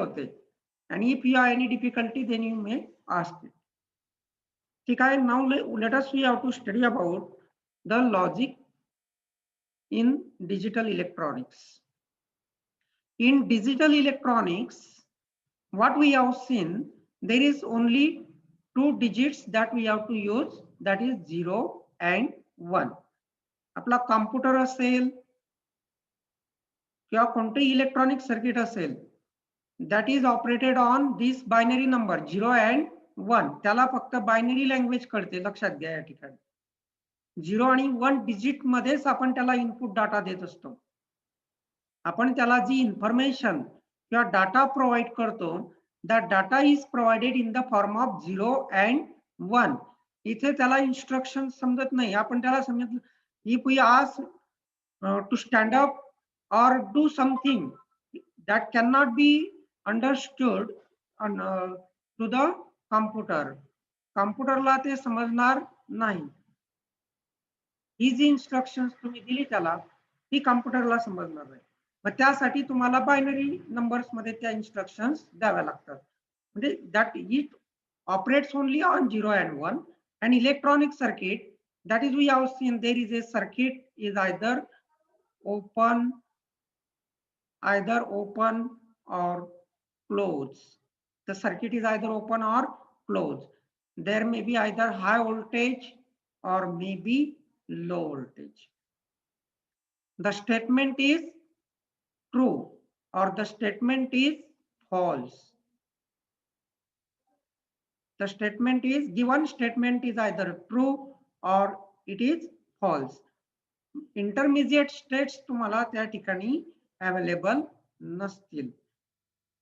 होते. And if you have any difficulty, then you may ask it. Okay, now let us we have to study about the logic in digital electronics. In digital electronics, what we have seen, there is only two digits that we have to use, that is 0 and 1. आपला computer असेल किंवा कोणतेही electronic circuit असेल, that is operated on this binary number 0 and 1. त्याला फक्त binary language कळते, लक्षात घ्या या ठिकाणी. 0 आणि 1 डिजिट मध्येच आपण त्याला इनपुट डाटा देत असतो. आपण त्याला जी इन्फॉर्मेशन किंवा डाटा प्रोव्हाइड करतो, that data is provided in the form of 0 and 1. इथे त्याला इन्स्ट्रक्शन समजत नाही. आपण त्याला समजत, if we ask to stand up or do something that cannot be understood to the computer, कॉम्प्युटरला ते समजणार नाही. ही जी इन्स्ट्रक्शन्स तुम्ही दिली त्याला, ती कॉम्प्युटरला समजणार नाही. मग त्यासाठी तुम्हाला बायनरी नंबर्स मध्ये त्या इन्स्ट्रक्शन्स द्याव्या लागतात. म्हणजे that it operates only on 0 and 1. and electronic circuit, that is we have seen there is a circuit is either open or closed. The circuit is either open or closed. There may be either high voltage or maybe low voltage. The statement is true or the statement is false. The statement is given statement is either true or it is false. Intermediate states तुम्हाला त्या ठिकाणी available नसतील.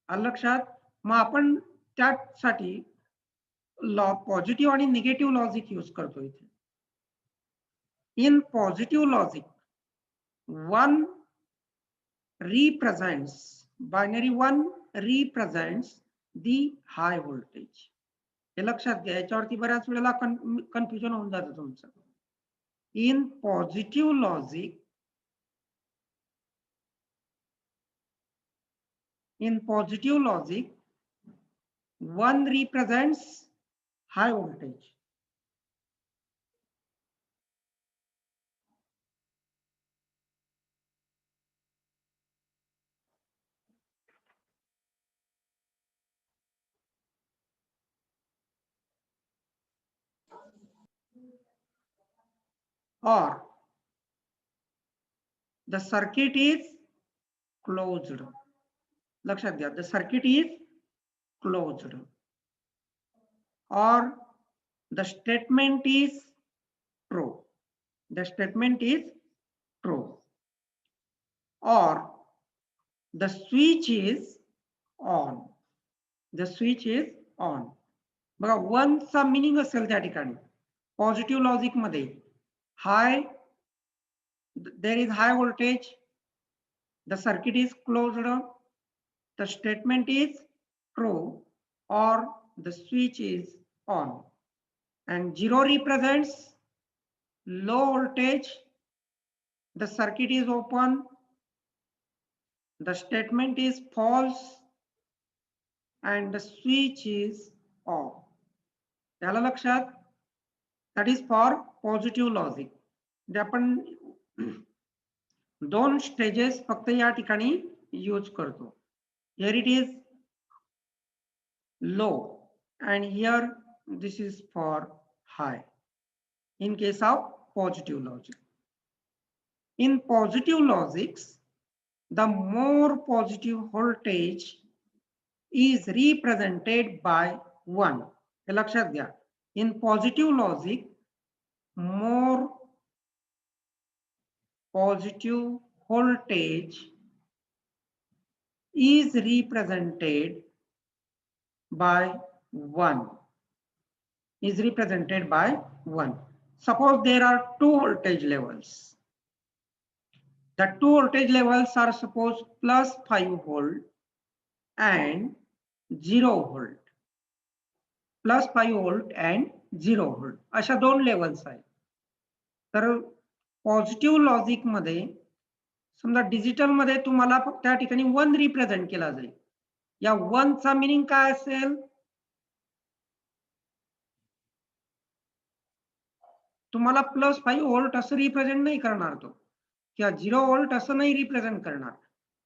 लक्षात. मग आपण त्यासाठी positive आणि negative logic use करतो इथे. In positive logic 1 represents, binary 1 represents the high voltage. हे लक्षात घ्या, याच्यावरती बऱ्याच वेळेला कन्फ्युजन होऊन जातं तुमचं. In positive logic, in positive logic 1 represents high voltage. Or the circuit is closed. लक्षात घ्या, the circuit is closed. Or the statement is true. The statement is true. Or the switch is on. The switch is on. बघा, 1 चा meaning असेल त्या ठिकाणी positive logic मध्ये हाय, there is high voltage, the circuit is closed, the statement is true or the switch is on. And 0 represents low voltage, the circuit is open, the statement is false and the switch is off. त्याला लक्षात. that is for positive logic. आपण 2 stages फक्त या ठिकाणी use करतो. Here it is low and here this is for high in case of positive logic. In positive logics, the more positive voltage is represented by 1. हे लक्षात घ्या. In positive logic, more positive voltage is represented by 1. Is represented by 1. Suppose there are 2 voltage levels. The 2 voltage levels are suppose plus 5 volt and 0 volt. Plus 5 volt and 0 volt. अशा 2 levels आहेत. तर positive logic मध्ये समजा digital मध्ये तुम्हाला त्या ठिकाणी 1 represent केला जाईल. या 1 चा मीनिंग काय असेल? तुम्हाला +5 व्होल्ट असं रिप्रेझेंट नाही करणार तो, किंवा 0 व्होल्ट असं नाही रिप्रेझेंट करणार.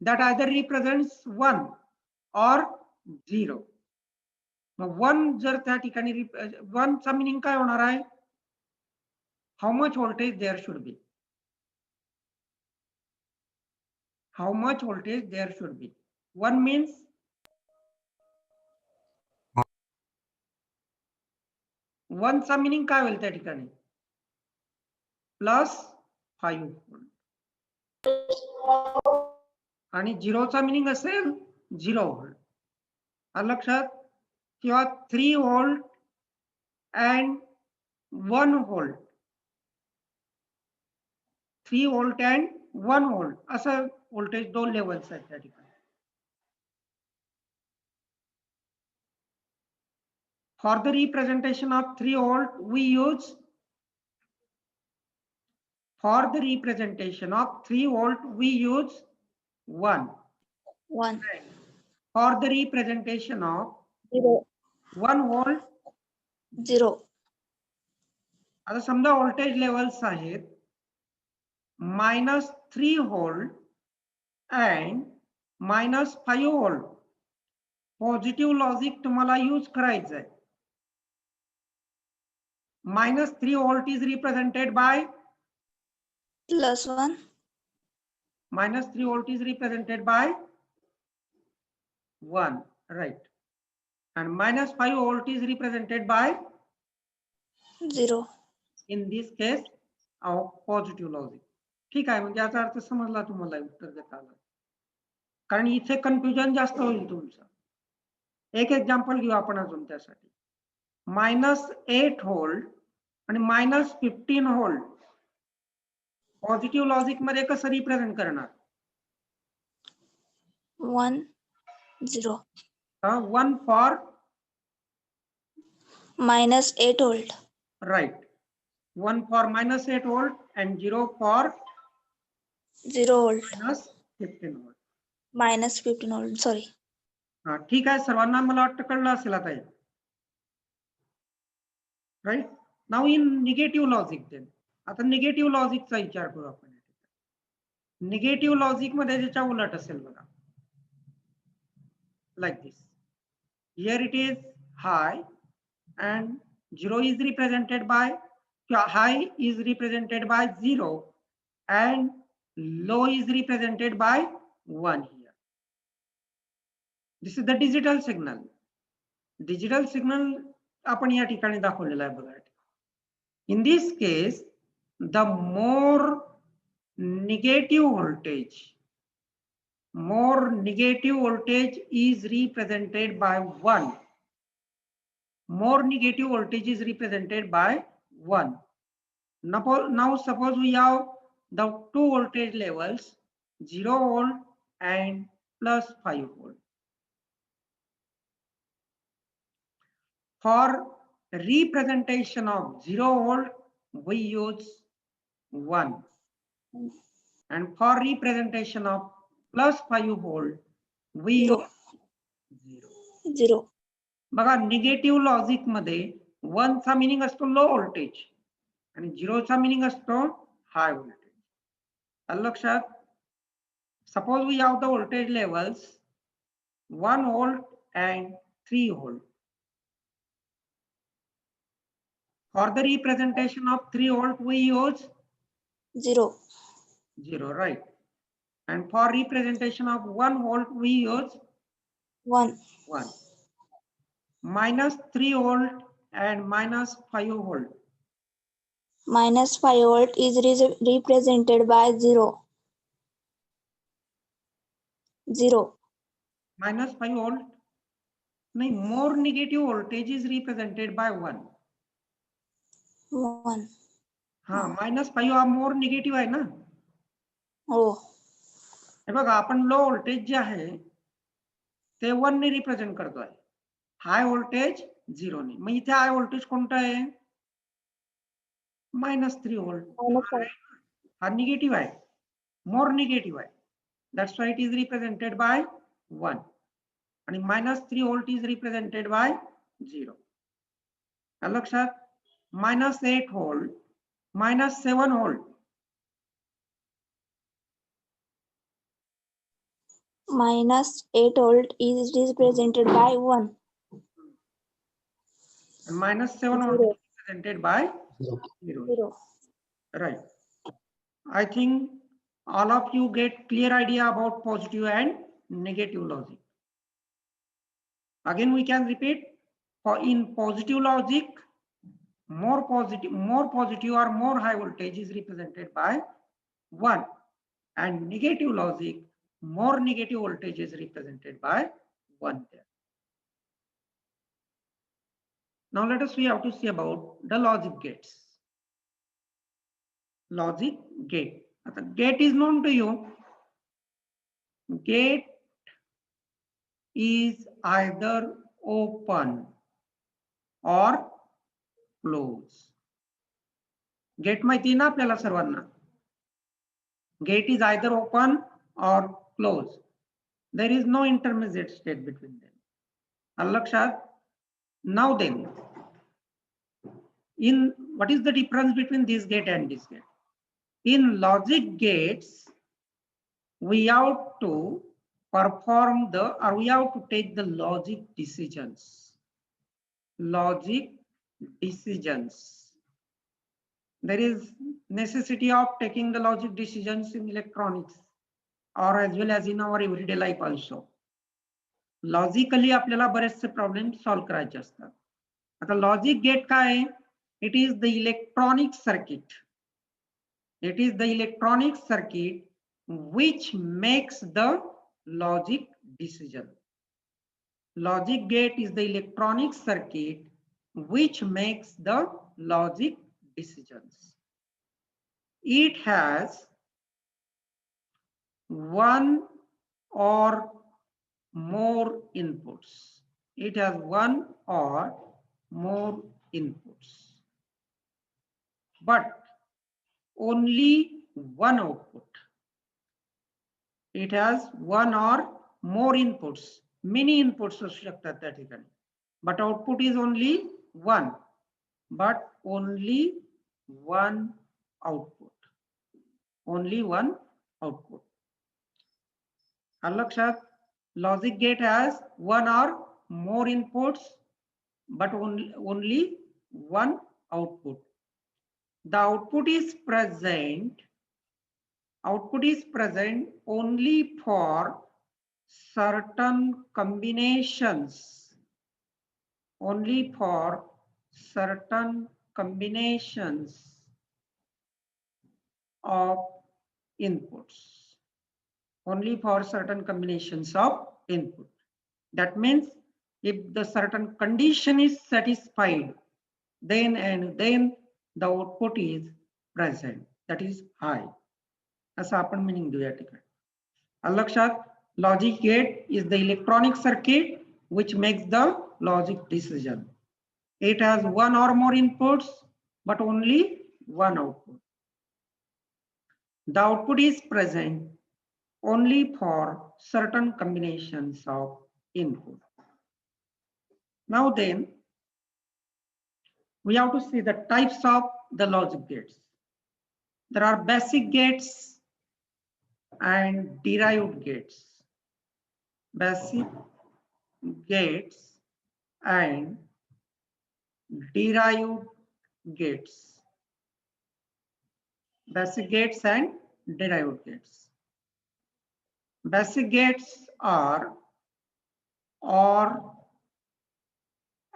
दॅट आयदर रिप्रेझेंट्स 1 और 0. मग 1 जर त्या ठिकाणी 1 चा मीनिंग काय होणार आहे? How much voltage there should be. How much voltage there should be. 1 means 1 चा मीनिंग काय होईल त्या ठिकाणी? +5 व्होल्ट. आणि 0 चा मीनिंग असेल 0 व्होल्ट. आलं लक्षात? किंवा 3 volt and 1 volt. 3 volt and 1 volt असं व्होल्टेज 2 लेवल्स आहेत त्या ठिकाणी. For the representation of 3 volt, we use 1. For the representation of 1 volt, 0. आता समजा व्होल्टेज लेवल्स आहेत -3 volt and -5 volt. Positive logic तुम्हाला यूज करायचं आहे. -3 volt is represented by +1. -3 volt is represented by 1, right? And -5 volt is represented by 0. in this case our positive logic. ठीक आहे, म्हणजे याचा अर्थ समजला तुम्हाला, उत्तर देता आलं. कारण इथे कन्फ्युजन जास्त होईल तुमचं. एक एक्झाम्पल घेऊ आपण अजून त्यासाठी. -8 व्होल्ट आणि -15 व्होल्ट पॉझिटिव्ह लॉजिक मध्ये कसं रिप्रेझेंट करणार? 1, 0. 1 for -8 volt. right. 1 for -8 volt and 0 for 0 volt. -15 volt. -15 volt. Sorry. हा, ठीक आहे, सर्वांना मला वाटतं कळलं असेल आता. Right. Now in negative logic then. आता निगेटिव्ह लॉजिकचा विचार करू आपण. निगेटिव्ह लॉजिक मध्ये ज्याच्या उलट असेल बघा, like this. Here it is high and 0 is represented by, high is represented by 0 and low is represented by 1 here. This is the digital signal. Digital signal आपण या ठिकाणी दाखवलेला आहे बघा. In this case, the more negative voltage is represented by 1. More negative voltage is represented by 1. Now suppose we have the two voltage levels, 0 volt and +5 volt. For representation of 0 volt, we use 1. And for representation of +5 volt, we use 0. बघा, negative logic मध्ये 1 चा meaning असतो low voltage आणि 0 चा meaning असतो हाय voltage. आलं लक्षात? Suppose we have the voltage levels 1 volt and 3 volt. For the representation of 3 volt, we use 0. 0, right? And for representation of 1 volt, we use 1. 1. -3 volt and -5 volt. -5 volt is represented by 0. 0. -5 volt. No, more negative voltage is represented by 1. 1. हाँ, -5 हा मोर negative आहे ना. हो. हे बघा, आपण low voltage जे आहे ते 1 ने रिप्रेझेंट करतोय, हाय व्होल्टेज 0 ने. मग इथे हाय व्होल्टेज कोणतं आहे? -3 व्होल्ट. हा निगेटिव्ह आहे, मोर निगेटिव्ह आहे. That's why it is represented by 1. आणि -3 व्होल्ट इज रिप्रेझेंटेड बाय 0. लक्षात -8 volt, -7 volt, -8 volt is represented by 1. and -7 volt Zero. is represented by 0. 0. Right. I think all of you get clear idea about positive and negative logic. Again, we can repeat. For in positive logic, more positive or more high voltage is represented by 1, and negative logic, more negative voltage is represented by 1 there. Now let us see how to see about the logic gates. Logic gate. आता gate is known to you. Gate is either open or close. Gate माहिती आहे ना आपल्याला सर्वांना. Gate is either open or closed. There is no intermediate state between them. Alakshat. Now then, what is the difference between this gate and this gate? In logic gates, we have to perform we have to take the logic decisions. Logic decisions. There is necessity of taking the logic decisions in electronics or as well as in our everyday life also. Logically आपल्याला बरेचसे problem solve करायचे असतात. आता logic gate काय आहे? It is the electronic circuit. It is the electronic circuit which makes the logic decision. Logic gate is the electronic circuit which makes the logic decisions. It has one or more inputs. It has one or more inputs, but only one output. It has one or more inputs. Many inputs असू शकतात त्या ठिकाणी, but output is only one, but only one output. Only one output. Alakshat, logic gate has one or more inputs, but only one output. The output is present. Output is present only for certain combinations. Only for certain combinations of inputs. Only for certain combinations of input. That means if the certain condition is satisfied, then the output is present. That is high. असं आपण meaning देऊया ठिकाणी. लक्षात, logic gate is the electronic circuit which makes the logic decision. It has one or more inputs, but only one output. The output is present only for certain combinations of input. Now then, we have to see the types of the logic gates. There are basic gates and derived gates. Basic gates and derived gates. Basic gates and derived gates. Basic gates are OR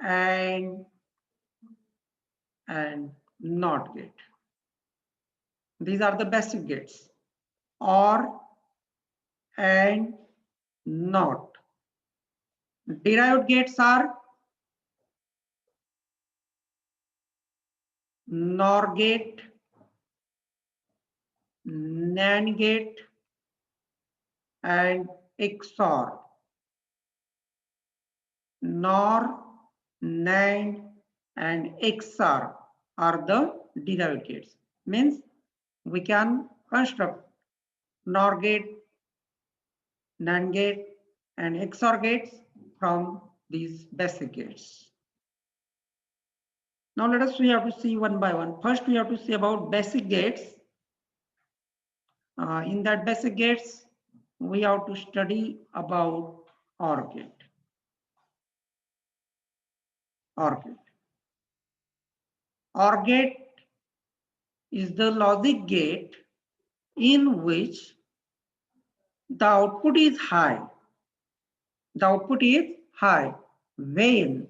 and NOT gate. These are the basic gates. OR and NOT. Derived gates are NOR gate, NAND gate, and XOR. NOR, NAND, and XOR are the derived gates. Means we can construct NOR gate, NAND gate, and XOR gates from these basic gates. Now let us we have to see one by one. First we have to see about basic gates. In that basic gates, we have to study about OR gate. OR gate. OR gate is the logic gate in which the output is high. The output is high when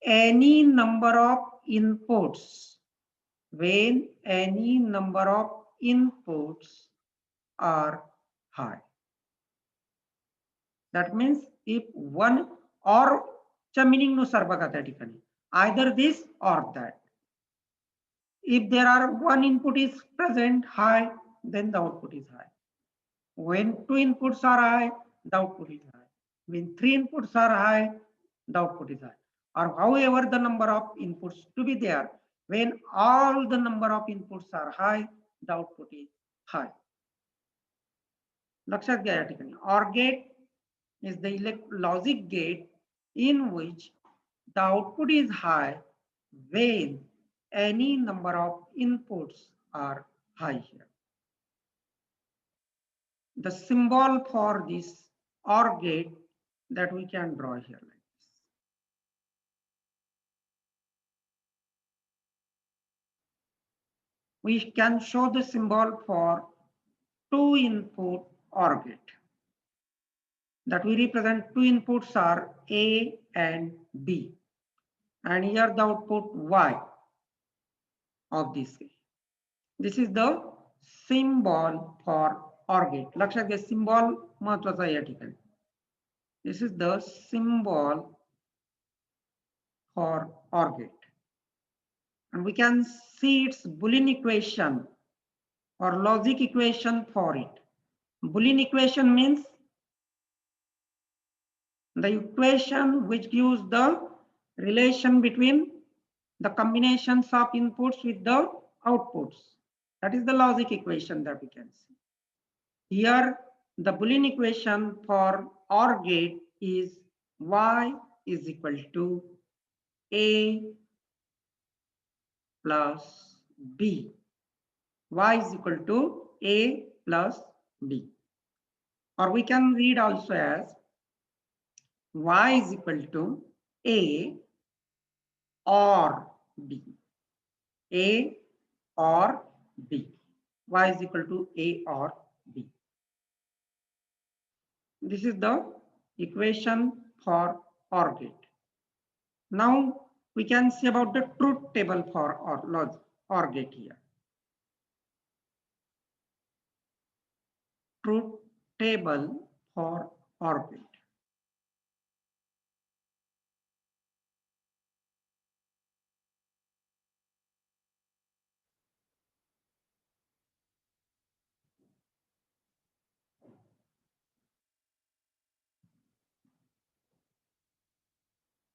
any number of inputs, are high. That means if one or च्या meaning नुसार बघा त्या ठिकाणी either this or that. If there are one input is present high, then the output is high. When two inputs are high, the output is high. When three inputs are high, the output is high. Or however the number of inputs to be there, when all the number of inputs are high, the output is high. लक्षात घ्या या ठिकाणी OR gate is the logic gate in which the output is high when any number of inputs are high here. The symbol for this OR gate that we can draw here like this. We can show the symbol for two input OR gate. That we represent two inputs are A and B. And here the output Y of this gate. This is the symbol for OR gate. लक्षात घ्या symbol महत्वाचा आहे या ठिकाणी. This is the symbol for OR gate. And we can see its Boolean equation or logic equation for it. Boolean equation means the equation which gives the relation between the combinations of inputs with the outputs. That is the logic equation that we can see. Here, the Boolean equation for OR gate is Y is equal to A plus B. Y is equal to A plus B. Or we can read also as Y is equal to A or B. A or B. Y is equal to A or B. This is the equation for OR gate. Now we can see about the truth table for OR gate here. Truth table for OR gate.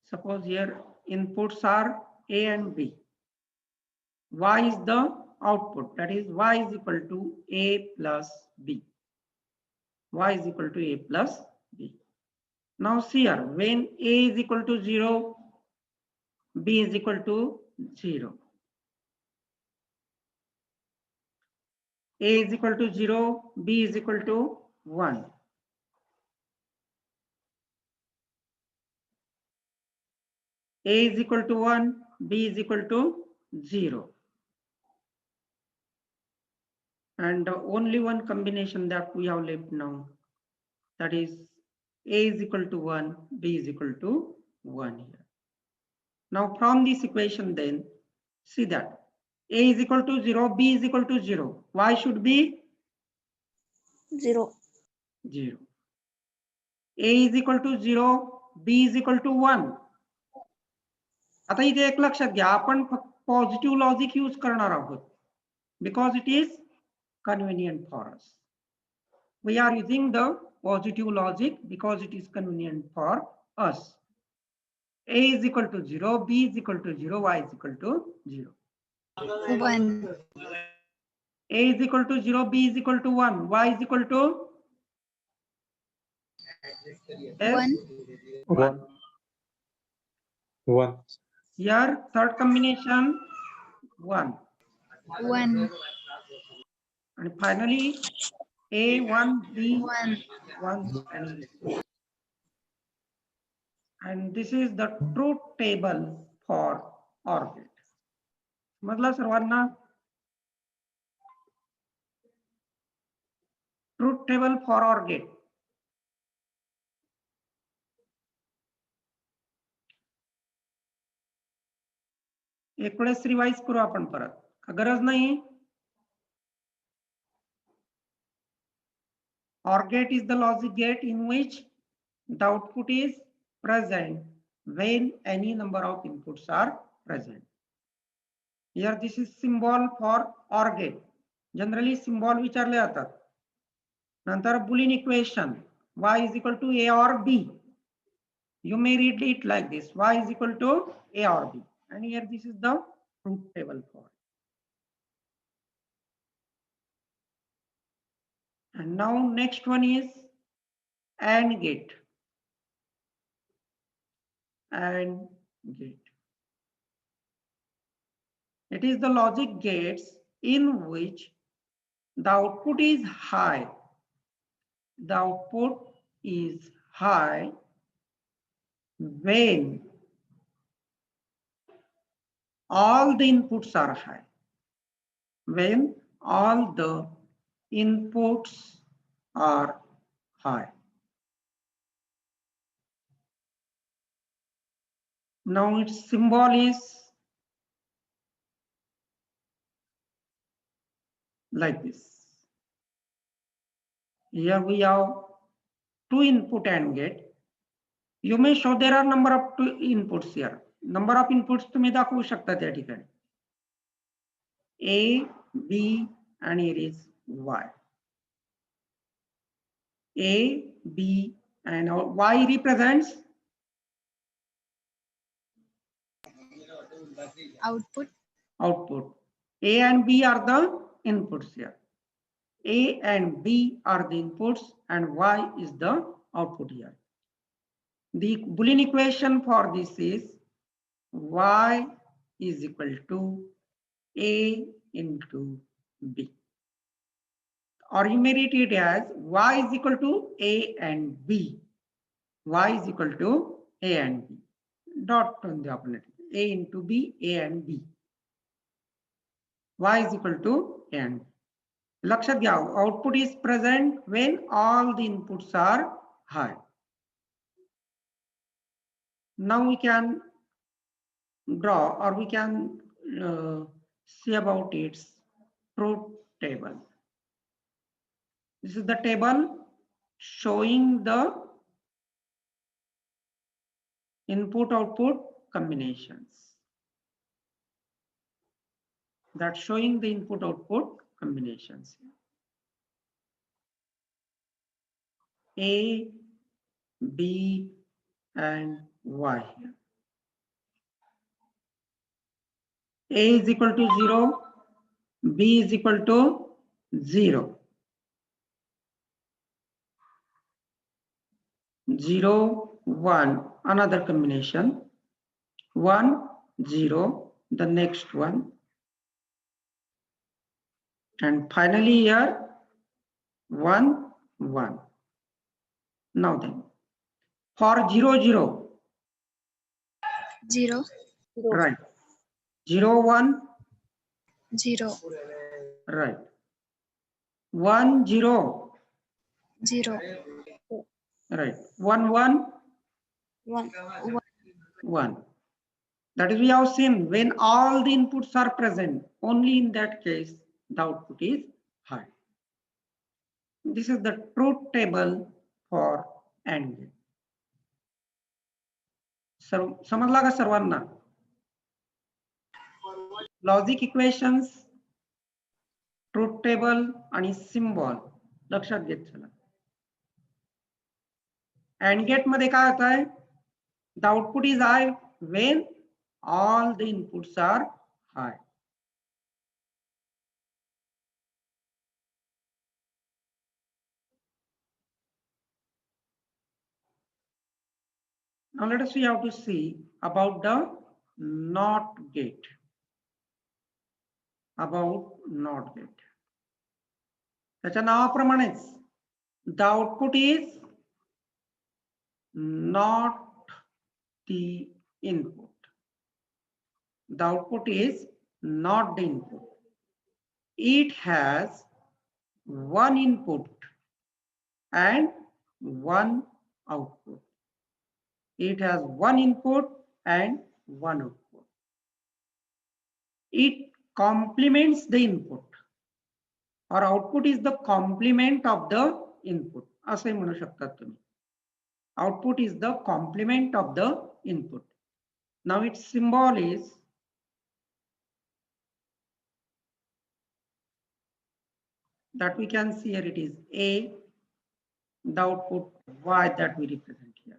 Suppose here inputs are A and B. Y is the output, that is Y is equal to A plus B. Y is equal to A plus B. Now see here, when A is equal to 0, B is equal to 0. A is equal to 0, B is equal to 1. A is equal to 1, B is equal to 0. And only one combination that we have left now, that is A is equal to 1, B is equal to 1 here. Now from this equation then, see that A is equal to 0, B is equal to 0. Y should be 0. 0. A is equal to 0, B is equal to 1. आता इथे एक लक्षात घ्या, आपण positive logic use करणार आहोत because it is convenient for us. We are using the positive logic because it is convenient for us. A is equal to 0, B is equal to 0, Y is equal to 0. 1. A is equal to 0, B is equal to 1, Y is equal to Yes? 1. 1. Here, third combination, 1. 1. And finally, A1, B, 1. 1, and this is the truth table for OR gate. समजलं सर्वांना? Truth table for OR gate. एक वेळेस revise करू आपण परत. गरज नाही. OR gate is the logic gate in which the output is present when any number of inputs are present. Here this is symbol for OR gate. Generally symbol विचारले जातात. नंतर Boolean equation y is equal to a or b. You may read it like this: y is equal to a or b. And here this is the truth table for it. And now next one is AND gate. AND gate. It is the logic gates in which the output is high. The output is high when all the inputs are high. When all the inputs are high. Now its symbol is like this. Here we have two input AND gate. You may show there are number of two inputs here. Number of inputs तुम्ही दाखवू शकता त्या ठिकाणी. A, B, and here is Y. A, B, and Y represents Output. output. A and B are the inputs here. A and B are the inputs and Y is the output here. The Boolean equation for this is Y is equal to A into B. Or you may read it as Y is equal to A and B. Y is equal to A and B. Dot on the opposite. A into B, A and B. Y is equal to A and B. लक्षात घ्या, output is present when all the inputs are high. Now we can draw or we can see about its truth table. This is the table showing the input-output combinations. That's showing the input-output combinations. A, B, and Y here. A is equal to 0, B is equal to 0. 0, 1, another combination. 1, 0, the next one. And finally here, 1, 1. Now then, for 0, 0. 0. Right. 0, 1. 0. Right. 1, 0. 0. Right. 1, 1. 1. 1. That is, we have seen when all the inputs are present, only in that case the output is high. This is the truth table for AND gate. समजला का सर्वांना? Logic equations, truth table आणि symbol लक्षात घेत चला. AND gate मध्ये काय होत आहे? The output is high when all the inputs are high. Now let us see how to see about the NOT gate. About NOT gate. त्याच्या नावाप्रमाणेच the output is not the input. The output is not the input. It has one input and one output. It has one input and one output. It complements the input. Or output is the complement of the input. असे म्हणू शकतात तुम्ही. Output is the complement of the input. Now its symbol is that we can see here. It is A, the output Y that we represent here.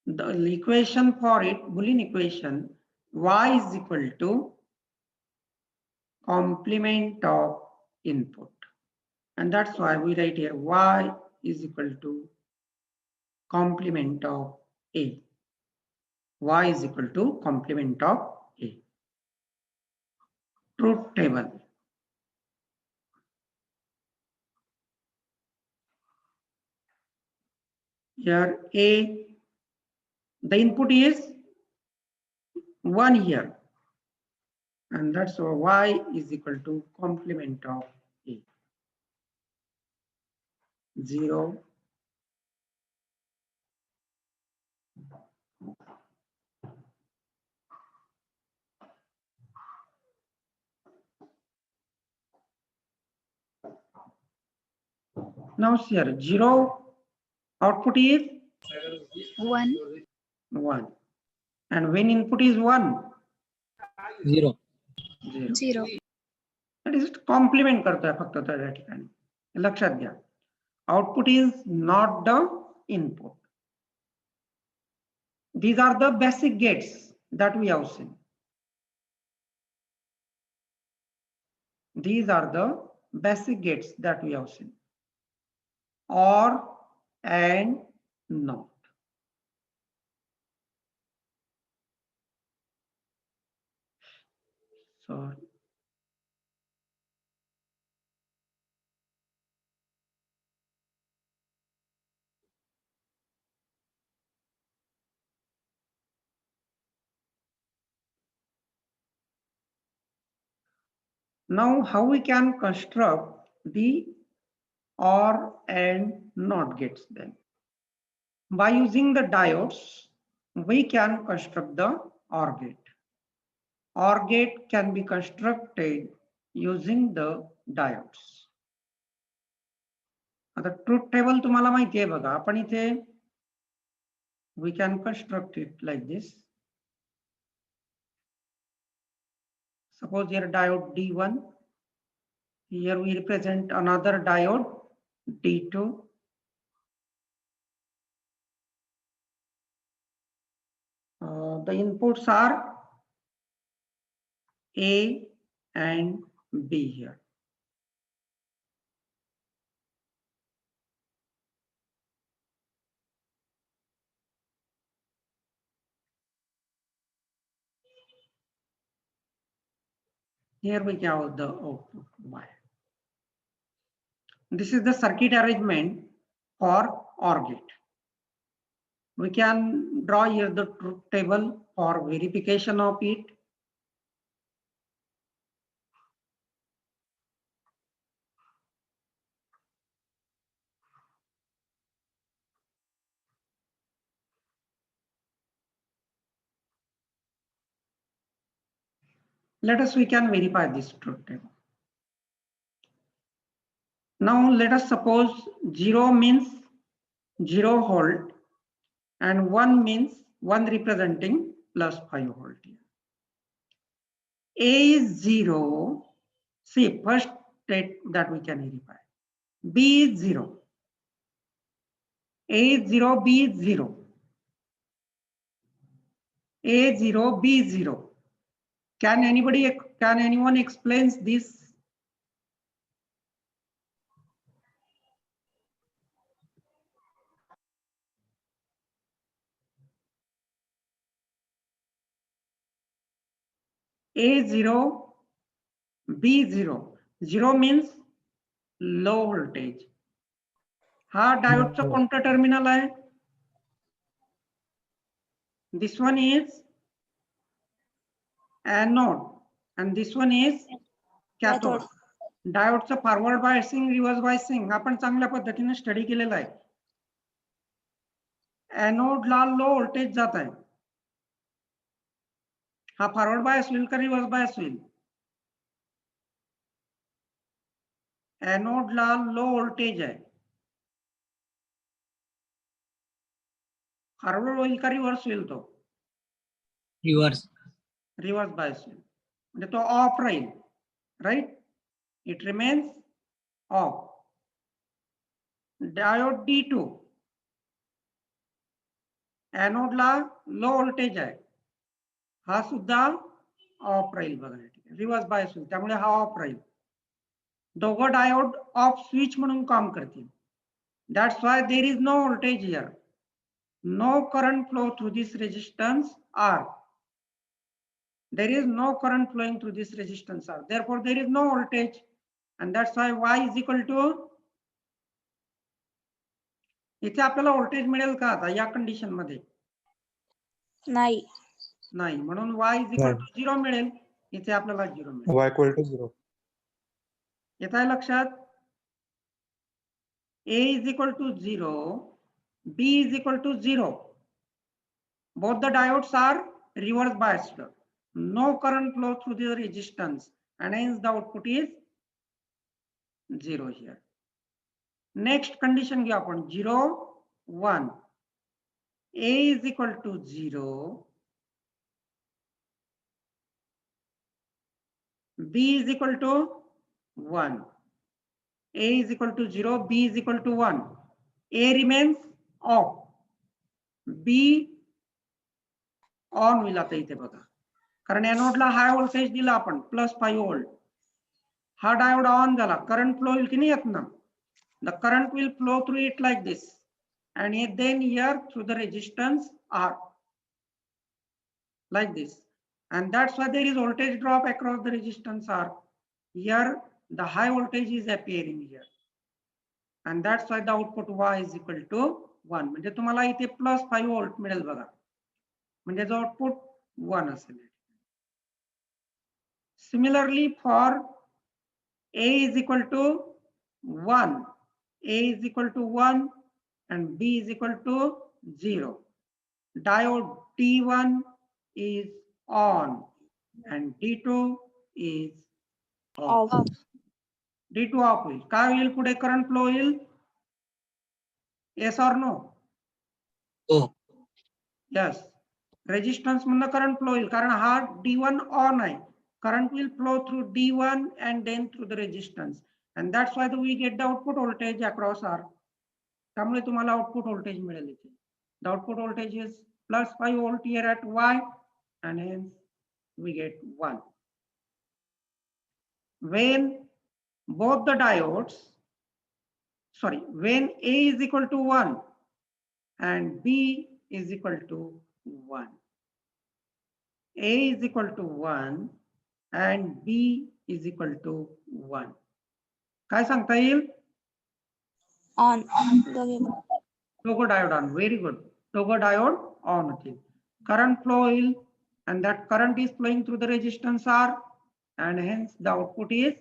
The equation for it, Boolean equation, Y is equal to complement of input. And that's why we write here Y is equal to complement of A. Y is equal to complement of A. Truth table. Here A, the input is 1 here. And that's why Y is equal to complement of A. 0. Now here 0 output is 1. 1. And when input is 1, 0. 0. That is complement करतोय फक्त त्या ठिकाणी. लक्षात घ्या. Output is not the input. These are the basic gates that we have seen. These are the basic gates that we have seen. Or and not. Sorry. Now, how we can construct the OR and NOT gates then? By using the diodes, we can construct the OR gate. OR gate can be constructed using the diodes. आता truth table तुम्हाला माहिती आहे बघा. आपण इथे we can construct it like this. Suppose here diode D1. Here we represent another diode D2. The inputs are A and B here. Here we have the output Y. This is the circuit arrangement for OR gate. We can draw here the truth table for verification of it. We can verify this truth table. Now let us suppose 0 means 0 volt and 1 means 1 representing plus 5 volt here. A is 0. See, first state that we can verify. B is 0. A is 0, B is 0. A 0, B 0. Can anyone explain this? A0, B0. 0 means low voltage. हा डायोडचं कोणतं terminal आहे? This one is anode and this one is cathode. डायोडचं forward biasing, reverse biasing आपण चांगल्या पद्धतीने study केलेला आहे. एनोडला low voltage जात आहे. हा फॉरवर्ड बायस होईल का रिव्हर्स बायस होईल? एनोडला लो व्होल्टेज आहे. फॉरवर्ड होईल का रिव्हर्स होईल? तो रिव्हर्स. रिव्हर्स बायस होईल म्हणजे तो ऑफ राहील. Right, it remains off. Diode D2 एनोडला लो व्होल्टेज आहे. हा सुद्धा ऑफ राहील बघा. रिव्हर्स बायस होईल त्यामुळे हा ऑफ राहील. दोघं डायोड ऑफ स्विच म्हणून काम करतील. That's why there is no voltage here. No current flow through this resistance R. There is no current flowing through this resistance R. Therefore, there is no voltage, and that's why Y is equal to. इथे आपल्याला voltage मिळेल का आता या condition मध्ये? नाही. नाही, म्हणून Y is equal to 0 मिळेल. इथे आपल्याला 0 मिळेल. Y equal to 0. येत आहे लक्षात? A is equal to 0, B is equal to 0. Both the diodes are reverse biased. No current flow through the resistance, and hence the output is 0 here. Next condition घेऊ आपण 0, 1. A is equal to 0, B is equal to 1. A is equal to 0, B is equal to 1. A remains off. B on होईल आता इथे बघा, कारण एनोडला high voltage दिला आपण +5 volt. हा डायोड ऑन झाला. करंट फ्लो होईल की नाही येत ना? The current will flow through it like this and then here through the resistance R like this, and that's why there is voltage drop across the resistance R. Here the high voltage is appearing here, and that's why the output Y is equal to 1. म्हणजे तुम्हाला इथे +5 volt मिळेल बघा, म्हणजे जो output 1 असेल. Similarly for A is equal to 1, A is equal to 1 and B is equal to 0. Diode D1 is on and D2 is off. D2 off होईल. काय होईल पुढे? करंट फ्लो होईल. Yes or no? हो. Yes. Resistance मधनं current flow होईल कारण हा D1 ऑन आहे. Current will flow through D1 and then through the resistance, and that's why we get the output voltage across R. त्यामुळे तुम्हाला output voltage मिळेल इथे. The output voltage is +5 volt here at Y, and hence we get 1. When both the diodes, when A is equal to 1 and B is equal to 1. A is equal to 1 and B is equal to 1. काय सांगता येईल? On. दोघं diode on. Very good. दोघं diode on होतील. Current flow होईल and that current is flowing through the resistance R, and hence the output is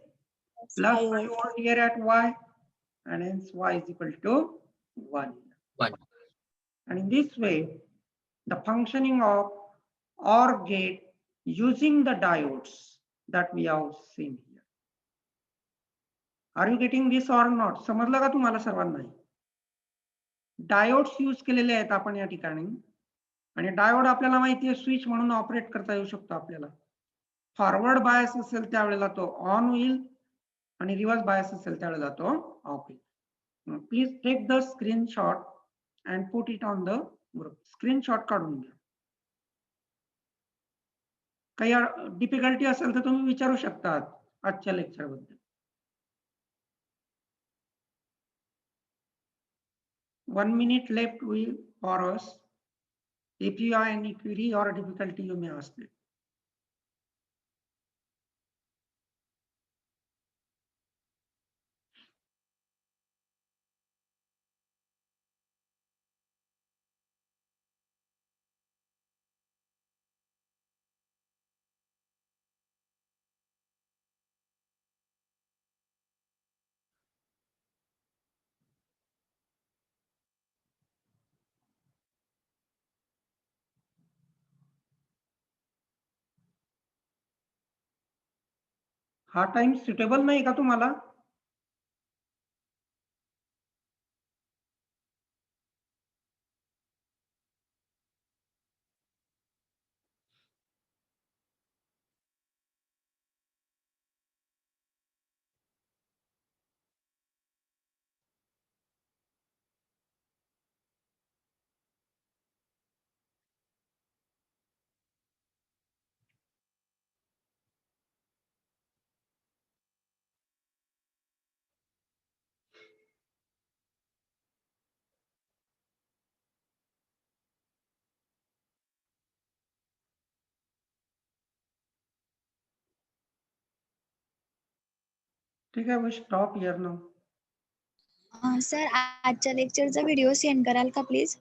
+5 volt here at Y, and hence Y is equal to 1. 1. And in this way the functioning of OR gate using the diodes that we have seen here. Are you getting this or not? समजलं का तुम्हाला सर्वांना? Diodes use केलेले आहेत आपण या ठिकाणी, आणि डायोड आपल्याला माहिती आहे स्विच म्हणून ऑपरेट करता येऊ शकतो आपल्याला. फॉरवर्ड बायस असेल त्यावेळेला तो ऑन होईल आणि रिव्हर्स बायस असेल त्यावेळेला तो ऑफ होईल. Please take the screenshot and put it on the group. Screenshot काढून घ्या. काही डिफिकल्टी असेल तर तुम्ही विचारू शकता आजच्या लेक्चर बद्दल. 1 minute left for us. If you have any query or difficulty, you may ask it. हा टाइम सुटेबल नाही का तुम्हाला? ठीक आहे, स्टॉप हिअर नाउ. सर आजच्या लेक्चरचा व्हिडिओ सेंड कराल का प्लीज?